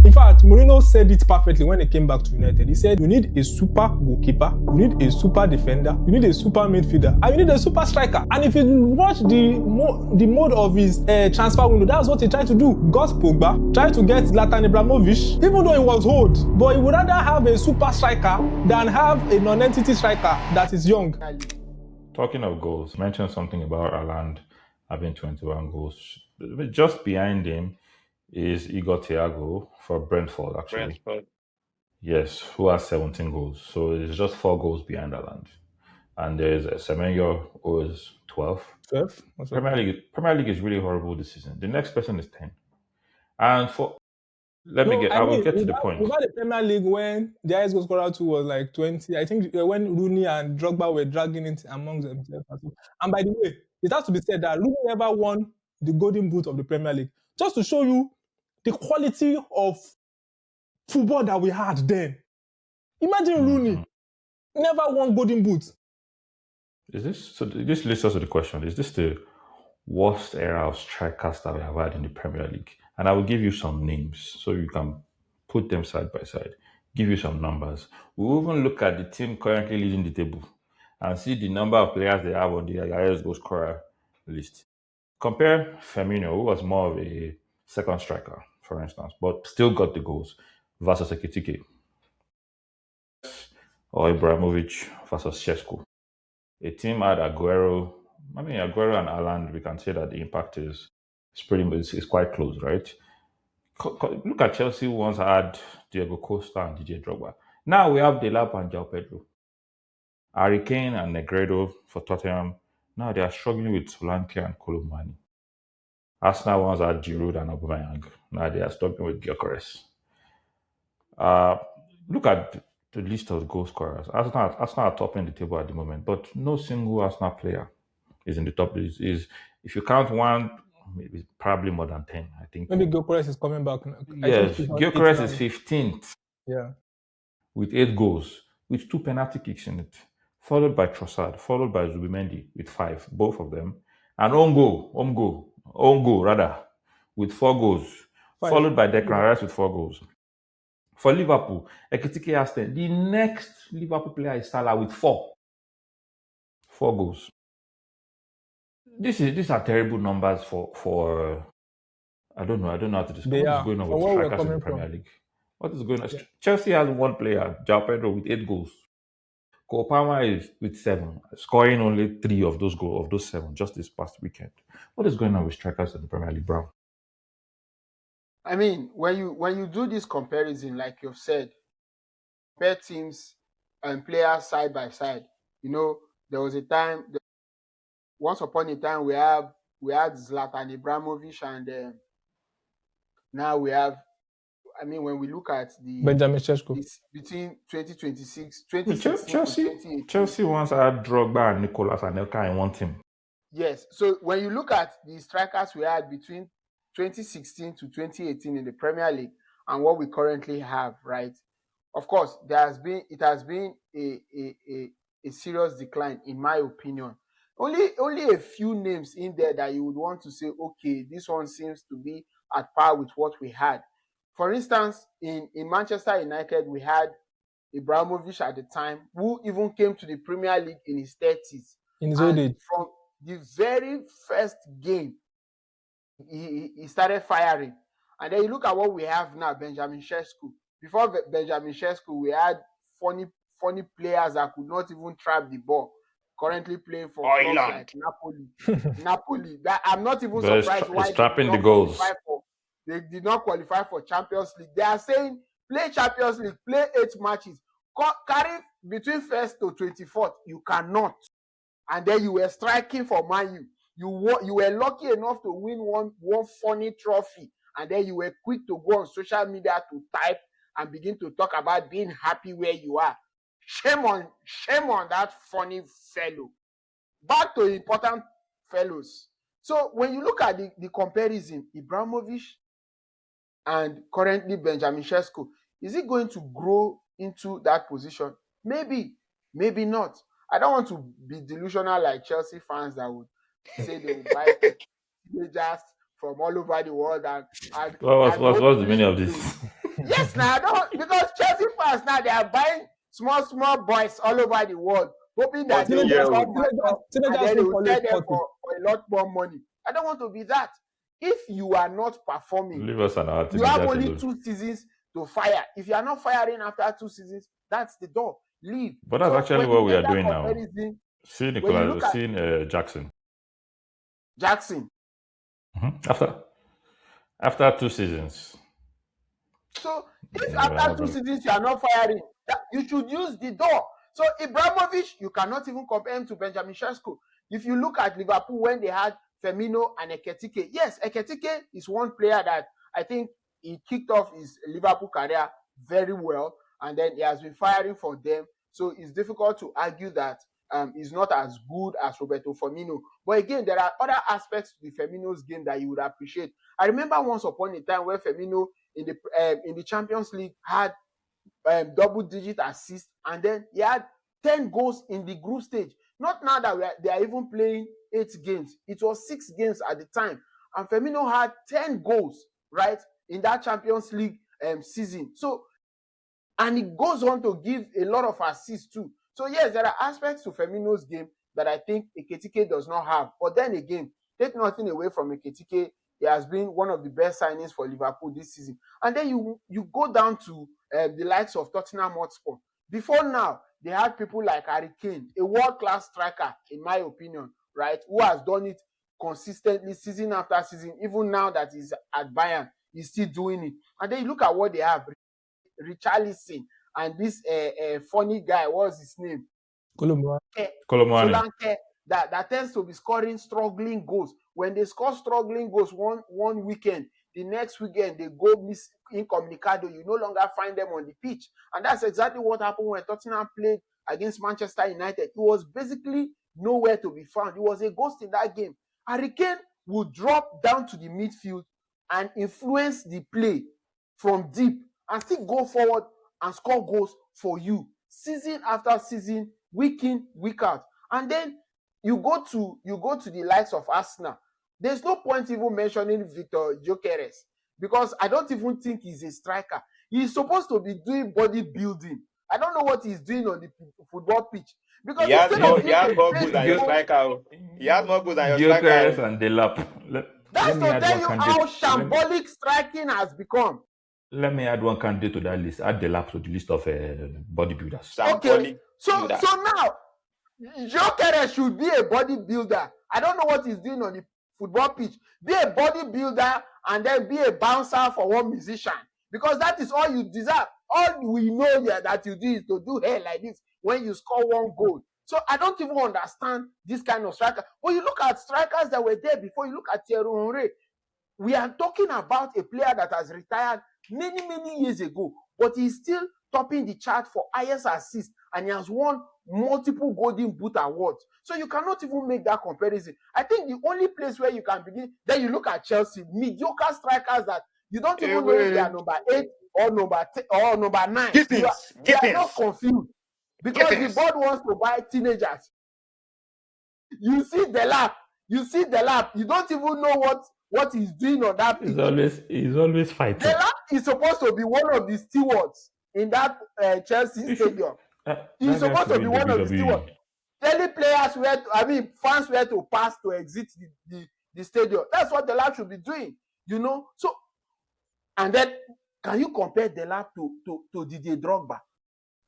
In fact, Mourinho said it perfectly when he came back to United. He said, you need a super goalkeeper, you need a super defender, you need a super midfielder, and you need a super striker. And if you watch the mode of his transfer window, that's what he tried to do. Got Pogba, tried to get Zlatan Ibrahimovic, even though he was old. But he would rather have a super striker than have a non-entity striker that is young. Talking of goals, mention something about Haaland having 21 goals. Just behind him is Igor Thiago for Brentford, actually. Yes, who has 17 goals. So it's just 4 goals behind Haaland. And there's Semenyo, who is 12. 12? Premier League is really horrible this season. The next person is 10. And I will get to the point. We had the Premier League when the highest goal scorer too was like 20. I think when Rooney and Drogba were dragging it among themselves. And by the way, it has to be said that Rooney never won the Golden Boot of the Premier League. Just to show you the quality of football that we had then. Imagine Rooney never won Golden Boot. This leads us to the question: is this the worst era of strikers that we have had in the Premier League? And I will give you some names so you can put them side by side. Give you some numbers. We'll even look at the team currently leading the table and see the number of players they have on the highest goal scorer list. Compare Firmino, who was more of a second striker, for instance, but still got the goals, versus Ekitike. Or Ibrahimovic versus Šeško. A team had Aguero and Haaland, we can say that the impact is quite close, right? Look at Chelsea, who once had Diego Costa and DJ Drogba. Now we have Delap and João Pedro. Harry Kane and Negredo for Tottenham. Now they are struggling with Solanke and Kolomani. Arsenal once had Giroud and Aubameyang. Now they are struggling with Gyökeres. Look at the list of goal scorers. Arsenal are topping the table at the moment, but no single Arsenal player is in the top. Is if you count one, maybe probably more than 10. I think maybe Gyökeres is coming back now. Yes, Gyökeres is 15th. Yeah, with 8 goals, with 2 penalty kicks in it, followed by Trossard, followed by Zubimendi with 5, both of them, and own goal with 4 goals, 5. Followed by Declan Rice with 4 goals. For Liverpool, Ekitike has 10. The next Liverpool player is Salah with 4 goals. These are terrible numbers for I don't know how to describe what is going on with strikers in the Premier League. What is going on? Yeah. Chelsea has 1 player, João Pedro, with 8 goals. Cole Palmer is with 7, scoring only 3 of those 7 just this past weekend. What is going on with strikers in the Premier League, Brown? I mean, when you do this comparison, like you've said, compare teams and players side by side. You know, there was a time, once upon a time, we had Zlatan Ibrahimovic, and now we have. I mean, when we look at the Benjamin Šeško between 2016 Chelsea once had Drogba and Nicolas Anelka in one team. Yes, so when you look at the strikers we had between 2016 to 2018 in the Premier League and what we currently have, right? Of course, it has been a serious decline, in my opinion. Only a few names in there that you would want to say, okay, this one seems to be at par with what we had. For instance, in Manchester United, we had Ibrahimovic at the time, who even came to the Premier League in his 30s. In his old age. From the very first game, he started firing. And then you look at what we have now, Benjamin Šeško. Before Benjamin Šeško, we had funny players that could not even trap the ball. Currently playing for clubs like Napoli. I'm not even surprised why trapping the goals. They did not qualify for Champions League. They are saying, play Champions League, play 8 matches. Carry between 1st to 24th. You cannot. And then you were striking for Man U. You were lucky enough to win one funny trophy. And then you were quick to go on social media to type and begin to talk about being happy where you are. Shame on that funny fellow. Back to important fellows. So when you look at the comparison, Ibrahimovic and currently Benjamin Šeško, is it going to grow into that position? Maybe not. I don't want to be delusional like Chelsea fans that would say they will buy teenagers from all over the world. What's the meaning of this? Yes, now I don't, because Chelsea fans now they are buying small boys all over the world, hoping that they will become mature and then they will sell them for a lot more money. I don't want to be that. If you are not performing, Leave us and our you have teenagers only alone. 2 seasons to fire. If you are not firing after 2 seasons, that's the door. Leave. But that's So actually when what you we make are that doing now. comparison, See when you Nicolas, look at seeing Jackson. Jackson, After 2 seasons. so if we're after not 2 gonna- seasons you are not firing, you should use the door. So Ibrahimovic, you cannot even compare him to Benjamin Sesko. If you look at Liverpool when they had Firmino and Ekitike, yes, Ekitike is one player that I think he kicked off his Liverpool career very well, and then he has been firing for them. So it's difficult to argue that he's not as good as Roberto Firmino. But again, there are other aspects to the Firmino's game that you would appreciate. I remember once upon a time where Firmino in the Champions League had double-digit assists, and then he had 10 goals in the group stage. Not now that they are even playing 8 games. It was 6 games at the time, and Firmino had 10 goals, right, in that Champions League season. So, and he goes on to give a lot of assists too. So yes, there are aspects to Firmino's game that I think Ekitike does not have. But then again, take nothing away from Ekitike. He has been one of the best signings for Liverpool this season. And then you go down to the likes of Tottenham Hotspur. Before now, they had people like Harry Kane, a world-class striker, in my opinion, right, who has done it consistently season after season. Even now that he's at Bayern, he's still doing it. And then you look at what they have. Richarlison and this funny guy, what's his name? Kolomuani. Solanke, that tends to be scoring struggling goals. When they score struggling goals one weekend, the next weekend they go miss incommunicado. You no longer find them on the pitch. And that's exactly what happened when Tottenham played against Manchester United. It was basically nowhere to be found. It was a ghost in that game. Harry Kane would drop down to the midfield and influence the play from deep and still go forward and score goals for you season after season, week in, week out. And then you go to the likes of Arsenal. There's no point even mentioning Victor Gyökeres because I don't even think he's a striker. He's supposed to be doing bodybuilding. I don't know what he's doing on the football pitch. Because he has more goals than your striker. He has more goals than your striker. And Delap. That's to tell you how shambolic striking has become. Let me add one candidate to that list. Add Delap to the list of bodybuilders. Okay, so now Gyökeres should be a bodybuilder. I don't know what he's doing on the football pitch. Be a bodybuilder and then be a bouncer for one musician, because that is all you deserve. All we know here that you do is to do hair like this when you score one goal. So I don't even understand this kind of striker. When you look at strikers that were there before, you look at Thierry Henry. We are talking about a player that has retired many years ago, but he's still topping the chart for highest assist, and he has won multiple Golden Boot awards. So you cannot even make that comparison. I think the only place where you can begin, then you look at Chelsea, mediocre strikers that you don't even know if they are number 8 or number 10 or number 9. You are not confused because the board wants to buy teenagers. You see the lap. You don't even know what he's doing on that pitch. He's always fighting. The lap is supposed to be one of the stewards in that Chelsea stadium. He's supposed to be one of the stewards. Telling players fans where to pass to exit the stadium. That's what the lap should be doing, you know. So, and then can you compare the lap to Didier Drogba?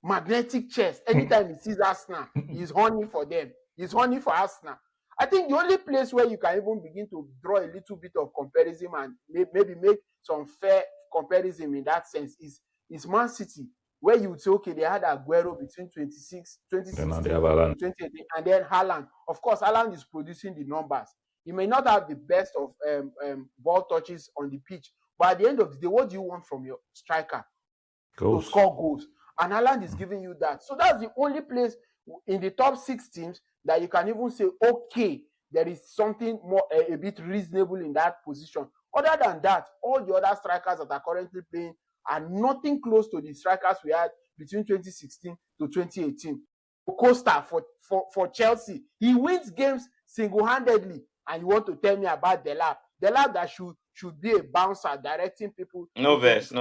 Magnetic chest. Anytime he sees Arsenal, he's horny for them. He's horny for Arsenal. I think the only place where you can even begin to draw a little bit of comparison and maybe make some fair comparison in that sense is Man City, where you would say, okay, they had Aguero between 2016 and 2018, and then Haaland. Of course, Haaland is producing the numbers. He may not have the best of ball touches on the pitch, but at the end of the day, what do you want from your striker? Goals. To score goals. And Haaland is giving you that. So that's the only place in the top 6 teams that you can even say, okay, there is something more a bit reasonable in that position. Other than that, all the other strikers that are currently playing are nothing close to the strikers we had between 2016 to 2018. Costa for Chelsea, he wins games single-handedly, and you want to tell me about Delap that should be a bouncer directing people. No vex.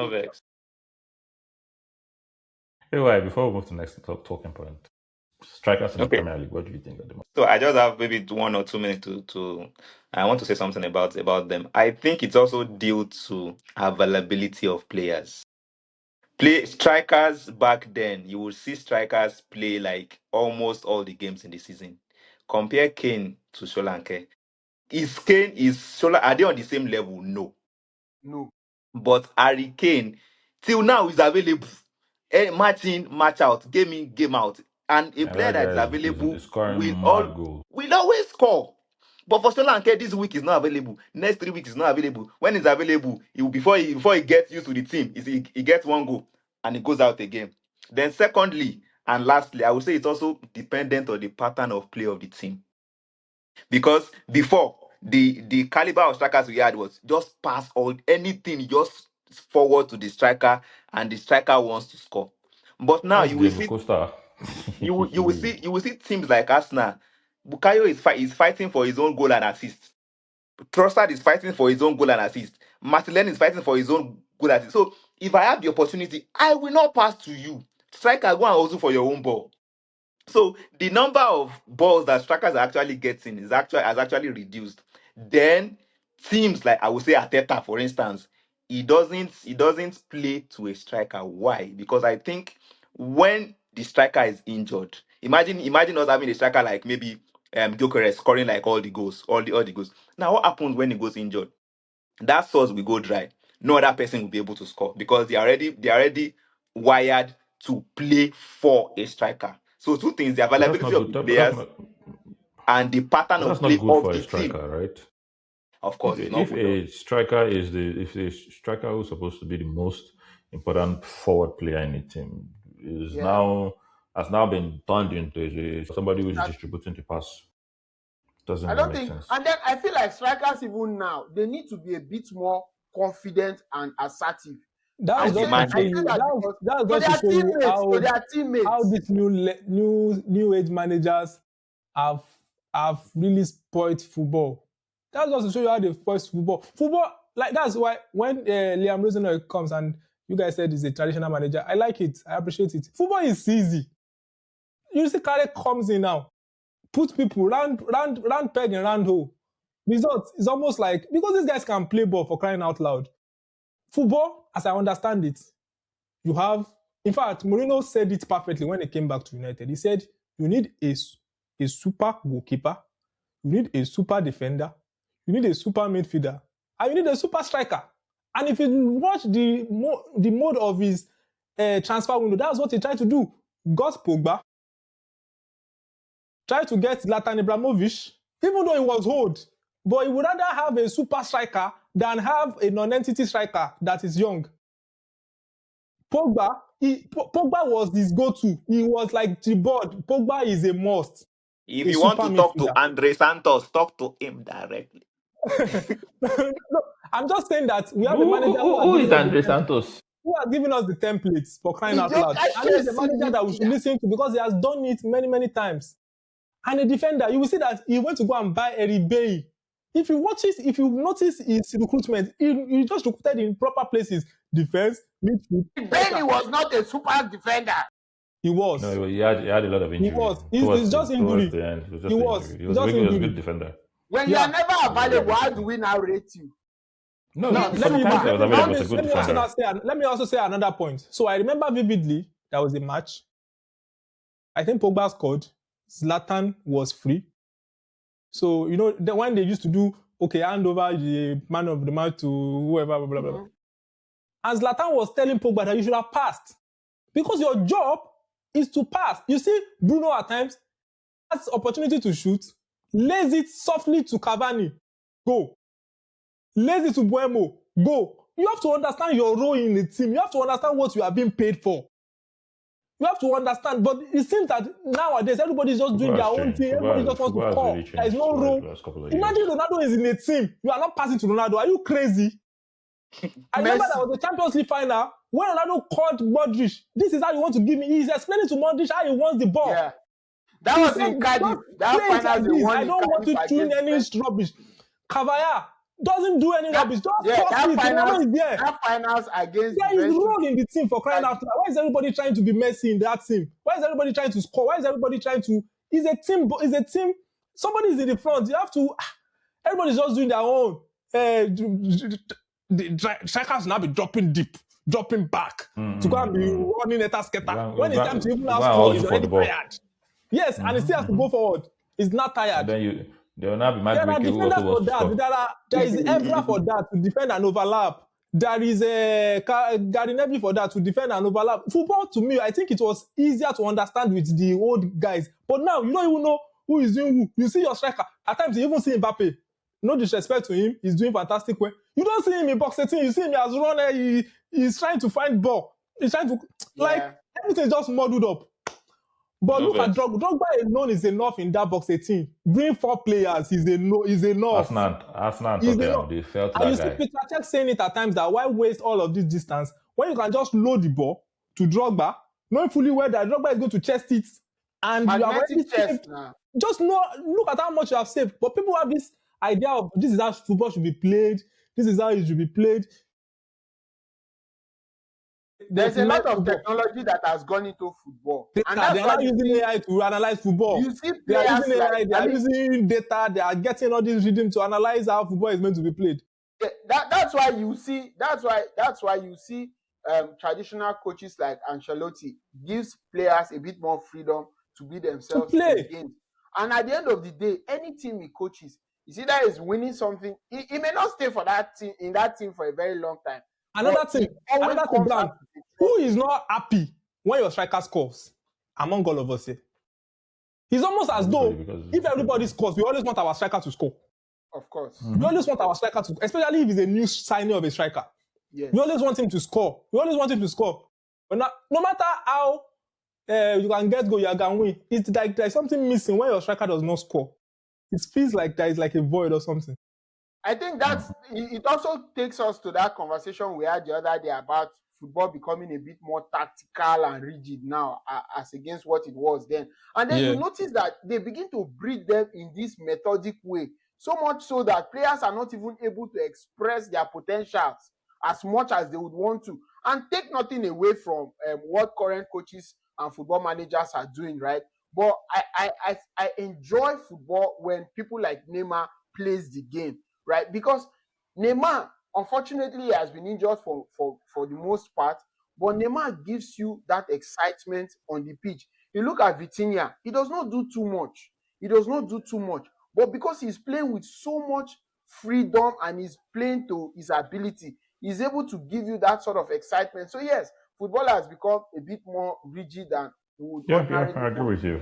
Anyway, before we move to the next talking point, strikers in the Okay. Premier League, what do you think at the moment? So I just have maybe 1 or 2 minutes to I want to say something about them. I think it's also due to availability of players. Play strikers back then, you will see strikers play like almost all the games in the season. Compare Kane to Solanke. Is Sola, are they on the same level? No. No. But Harry Kane, till now, is available. Match in, match out, game in, game out. And a And player that that is guy available is scoring mad goals. will always score. But for Solanke, this week is not available. Next 3 weeks is not available. When he's available, before he gets used to the team, he gets 1 goal and he goes out again. Then secondly and lastly, I would say it's also dependent on the pattern of play of the team. Because before, the caliber of strikers we had was just pass all anything, just forward to the striker, and the striker wants to score. But now That's Diego Costa. you will see teams like Arsenal. Bukayo is fighting for his own goal and assist. Trossard is fighting for his own goal and assist. Martinelli is fighting for his own goal and assist. So if I have the opportunity, I will not pass to you. Striker, go and also for your own ball. So the number of balls that strikers are actually getting has actually reduced. Then teams like I would say Ateta, for instance, he doesn't play to a striker. Why? Because I think when the striker is injured, imagine us having a striker like maybe Gyökeres scoring like all the goals. Now what happens when he goes injured? That source will go dry. No other person will be able to score because they are already wired to play for a striker. So two things: the But that's availability not of good. the players and the pattern But of that's not play good of for a the team. striker, right? Of If course, it's not if good. Though. a striker is if a striker who's supposed to be the most important forward player in a team is Yeah. now has now been turned into somebody who is That- distributing the pass, doesn't I really don't make think, sense. and then I feel like strikers even now they need to be a bit more confident and assertive. That's And just to I show demanding. say you. that That's because that's to just to their show you teammates, to their how teammates. these new age managers have have really spoiled football. That's just to show you how they've spoiled football. Football, like that's why when Liam Rosenthal comes and you guys said he's a traditional manager, I like it. I appreciate it. Football is easy. You see, Kare comes in now, put people round peg and round hole. Result is almost like because these guys can play ball for crying out loud. Football, as I understand it, you have, in fact, Mourinho said it perfectly when he came back to United. He said, you need a super goalkeeper, you need a super defender, you need a super midfielder, and you need a super striker. And if you watch the mode of his transfer window, that's what he tried to do. Got Pogba, tried to get Zlatan Ibrahimovic, even though he was old, but he would rather have a super striker than have a non-entity striker that is young. Pogba was his go-to. He was like the board. Pogba is a must. If A you want super to talk to midfielder. Andre Santos, talk to him directly. No, I'm just saying that we have a Who, manager who is Andre Santos? who has given us the templates for crying He out just loud. And he's a manager that we should listen to because he has done it many, many times. And a defender, you will see that he went to go and buy Eric Bailly. If you notice his recruitment, he just recruited in proper places. Defense, midfield. Bailey was not a super defender. He was. No, he had a lot of injury. He was. It's just injury. Towards the end, it was just He injury. was. He was Just a injury. good defender. When you Yeah. are never available, how do we now rate you? No, Now, sometimes he was available as a good defender. let me also say another point. So I remember vividly there was a match. I think Pogba scored. Zlatan was free. So when they used to do hand over the man of the match to whoever, blah blah blah. Mhm. And Zlatan was telling Pogba that you should have passed because your job is to pass. You see, Bruno at times has opportunity to shoot, lays it softly to Cavani, go. Lays it to Buemo, go. You have to understand your role in the team. You have to understand what you are being paid for. You have to understand, but it seems that nowadays everybody's just doing their own thing. Everybody just wants to score. There is no role. Imagine Ronaldo is in a team. You are not passing to Ronaldo. Are you crazy? I remember there was a Champions League final when Ronaldo called Modric. This is how you want to give me. He's explaining to Modric how he wants the ball. Yeah. That was in Cardiff. That final they won I in don't want Cardiff to tune against any Messi. rubbish. Cavaya, Doesn't do any rubbish. Just cross it. Ronaldo is there. That finals against There is Juventus. role in the team for crying out loud. Why is everybody trying to be Messi in that team? Why is everybody trying to score? Why is everybody trying to? It's a team. It's a team. Somebody is in the front. You have to. Everybody's just doing their own. The strikers now be dropping deep, dropping back to go and be running at a skater. When it's time to even have score, he's already tired. Yes, and he still has to go forward. He's not tired. And then they will not be mad. There are defenders for that. There is Evra for that to defend and overlap. There is Gary Neville for that to defend and overlap. Football, to me, I think it was easier to understand with the old guys. But now, you don't even know who is doing who. You see your striker. At times, you even see Mbappe. No disrespect to him. He's doing fantastic work. You don't see him in box 18. You see him as a runner. He's trying to find ball. He's trying to... everything is just muddled up. But look at Drogba. Drogba alone is enough in that box 18. Bring 4 players is enough. Arsenal they felt that guy. And you see Peter Cech saying it at times that why waste all of this distance when you can just load the ball to Drogba, knowing fully well that Drogba is going to chest it, and you have already saved. Just look at how much you have saved. But people have this idea of this is how football should be played. This is how it should be played. There's a lot of technology that has gone into football. And they are not using AI to analyze football. You see they are using AI, they are using data, they are getting all this rhythm to analyze how football is meant to be played. That's why you see traditional coaches like Ancelotti gives players a bit more freedom to be themselves to play. In the game. And at the end of the day, any team he coaches, you see that is winning something. He may not stay for that team in that team for a very long time. Another thing, Brand, who is not happy when your striker scores among all of us here? It's almost as though if everybody scores, we always want our striker to score. Of course. We always want our striker to, especially if he's a new signing of a striker. Yes. We always want him to score. But no matter how you can get goal, you can win. It's like there's something missing when your striker does not score. It feels like there is like a void or something. I think it also takes us to that conversation we had the other day about football becoming a bit more tactical and rigid now as against what it was then. And then you notice that they begin to breed them in this methodic way, so much so that players are not even able to express their potentials as much as they would want to. And take nothing away from what current coaches and football managers are doing, right? But I enjoy football when people like Neymar plays the game. Right, because Neymar, unfortunately, has been injured for the most part, but Neymar gives you that excitement on the pitch. You look at Vitinha, he does not do too much. But because he's playing with so much freedom and he's playing to his ability, he's able to give you that sort of excitement. So yes, football has become a bit more rigid than we would I agree with you.